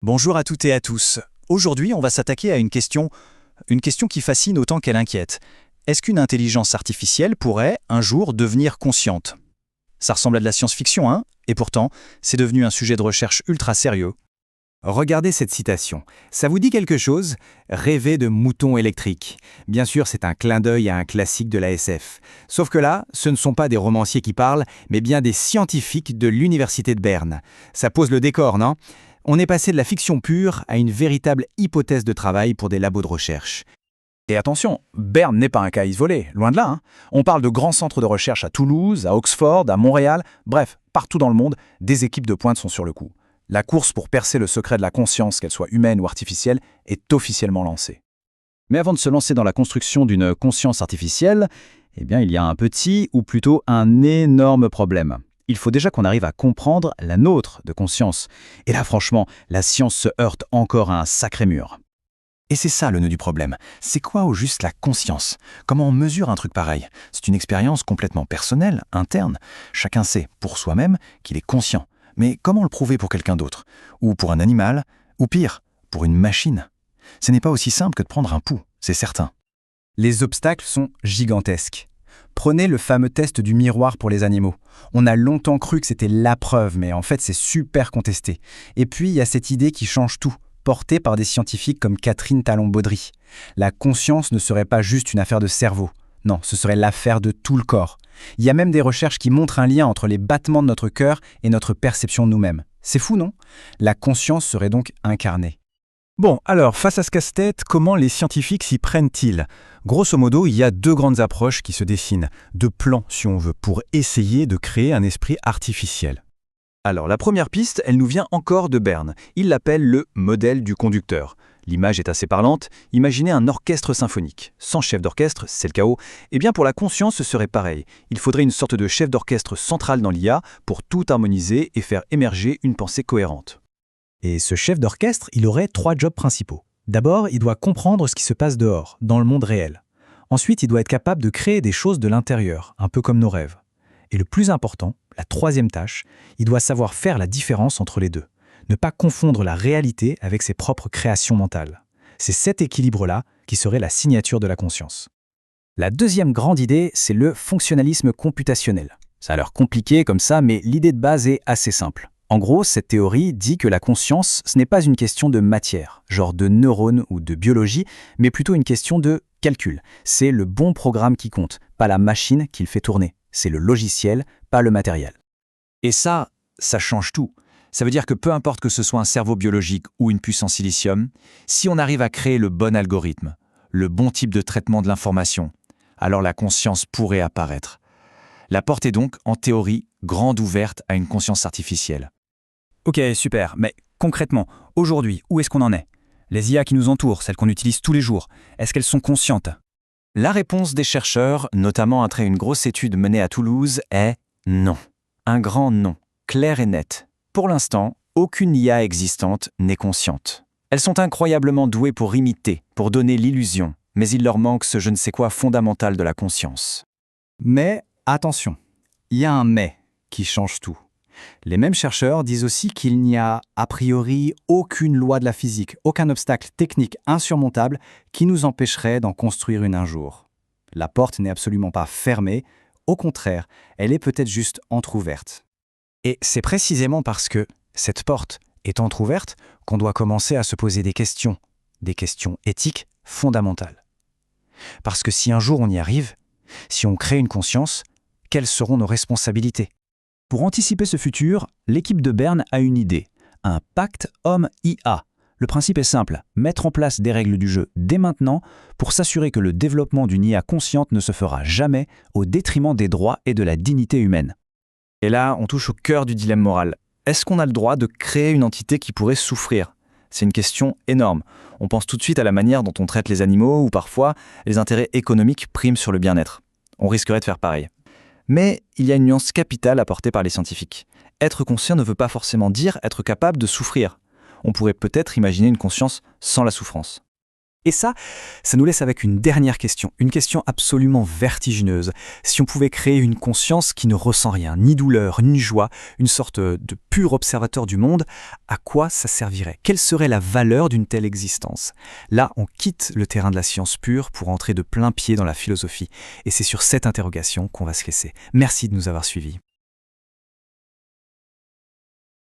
Bonjour à toutes et à tous. Aujourd'hui, on va s'attaquer à une question qui fascine autant qu'elle inquiète. Est-ce qu'une intelligence artificielle pourrait, un jour, devenir consciente? Ça ressemble à de la science-fiction, hein? Et pourtant, c'est devenu un sujet de recherche ultra sérieux. Regardez cette citation. Ça vous dit quelque chose? Rêver de moutons électriques. Bien sûr, c'est un clin d'œil à un classique de la SF. Sauf que là, ce ne sont pas des romanciers qui parlent, mais bien des scientifiques de l'Université de Berne. Ça pose le décor, non? On est passé de la fiction pure à une véritable hypothèse de travail pour des labos de recherche. Et attention, Berne n'est pas un cas isolé, loin de là, hein. On parle de grands centres de recherche à Toulouse, à Oxford, à Montréal, bref, partout dans le monde, des équipes de pointe sont sur le coup. La course pour percer le secret de la conscience, qu'elle soit humaine ou artificielle, est officiellement lancée. Mais avant de se lancer dans la construction d'une conscience artificielle, il y a un petit, ou plutôt un énorme problème. Il faut déjà qu'on arrive à comprendre la nôtre de conscience. Et là, franchement, la science se heurte encore à un sacré mur. Et c'est ça le nœud du problème. C'est quoi au juste la conscience? Comment on mesure un truc pareil? C'est une expérience complètement personnelle, interne. Chacun sait, pour soi-même, qu'il est conscient. Mais comment le prouver pour quelqu'un d'autre? Ou pour un animal? Ou pire, pour une machine? Ce n'est pas aussi simple que de prendre un pouls, c'est certain. Les obstacles sont gigantesques. Prenez le fameux test du miroir pour les animaux. On a longtemps cru que c'était la preuve, mais en fait c'est super contesté. Et puis il y a cette idée qui change tout, portée par des scientifiques comme Catherine Talon-Baudry. La conscience ne serait pas juste une affaire de cerveau. Non, ce serait l'affaire de tout le corps. Il y a même des recherches qui montrent un lien entre les battements de notre cœur et notre perception de nous-mêmes. C'est fou, non? La conscience serait donc incarnée. Bon, alors, face à ce casse-tête, comment les scientifiques s'y prennent-ils? Grosso modo, il y a deux grandes approches qui se dessinent, deux plans, si on veut, pour essayer de créer un esprit artificiel. Alors, la première piste, elle nous vient encore de Berne. Il l'appelle le modèle du conducteur. L'image est assez parlante. Imaginez un orchestre symphonique. Sans chef d'orchestre, c'est le chaos. Eh bien, pour la conscience, ce serait pareil. Il faudrait une sorte de chef d'orchestre central dans l'IA pour tout harmoniser et faire émerger une pensée cohérente. Et ce chef d'orchestre, il aurait 3 jobs principaux. D'abord, il doit comprendre ce qui se passe dehors, dans le monde réel. Ensuite, il doit être capable de créer des choses de l'intérieur, un peu comme nos rêves. Et le plus important, la 3e tâche, il doit savoir faire la différence entre les deux. Ne pas confondre la réalité avec ses propres créations mentales. C'est cet équilibre-là qui serait la signature de la conscience. La deuxième grande idée, c'est le fonctionnalisme computationnel. Ça a l'air compliqué comme ça, mais l'idée de base est assez simple. En gros, cette théorie dit que la conscience, ce n'est pas une question de matière, genre de neurones ou de biologie, mais plutôt une question de calcul. C'est le bon programme qui compte, pas la machine qui le fait tourner. C'est le logiciel, pas le matériel. Et ça change tout. Ça veut dire que peu importe que ce soit un cerveau biologique ou une puce en silicium, si on arrive à créer le bon algorithme, le bon type de traitement de l'information, alors la conscience pourrait apparaître. La porte est donc, en théorie, grande ouverte à une conscience artificielle. Ok, super, mais concrètement, aujourd'hui, où est-ce qu'on en est? Les IA qui nous entourent, celles qu'on utilise tous les jours, est-ce qu'elles sont conscientes? La réponse des chercheurs, notamment après une grosse étude menée à Toulouse, est non. Un grand non, clair et net. Pour l'instant, aucune IA existante n'est consciente. Elles sont incroyablement douées pour imiter, pour donner l'illusion, mais il leur manque ce je ne sais quoi fondamental de la conscience. Mais attention, il y a un mais qui change tout. Les mêmes chercheurs disent aussi qu'il n'y a a priori aucune loi de la physique, aucun obstacle technique insurmontable qui nous empêcherait d'en construire une un jour. La porte n'est absolument pas fermée, au contraire, elle est peut-être juste entr'ouverte. Et c'est précisément parce que cette porte est entr'ouverte qu'on doit commencer à se poser des questions éthiques fondamentales. Parce que si un jour on y arrive, si on crée une conscience, quelles seront nos responsabilités? Pour anticiper ce futur, l'équipe de Berne a une idée, un pacte homme-IA. Le principe est simple, mettre en place des règles du jeu dès maintenant pour s'assurer que le développement d'une IA consciente ne se fera jamais au détriment des droits et de la dignité humaine. Et là, on touche au cœur du dilemme moral. Est-ce qu'on a le droit de créer une entité qui pourrait souffrir? C'est une question énorme. On pense tout de suite à la manière dont on traite les animaux ou parfois les intérêts économiques priment sur le bien-être. On risquerait de faire pareil. Mais il y a une nuance capitale apportée par les scientifiques. Être conscient ne veut pas forcément dire être capable de souffrir. On pourrait peut-être imaginer une conscience sans la souffrance. Et ça nous laisse avec une dernière question, une question absolument vertigineuse. Si on pouvait créer une conscience qui ne ressent rien, ni douleur, ni joie, une sorte de pur observateur du monde, à quoi ça servirait? Quelle serait la valeur d'une telle existence? Là, on quitte le terrain de la science pure pour entrer de plein pied dans la philosophie. Et c'est sur cette interrogation qu'on va se laisser. Merci de nous avoir suivis.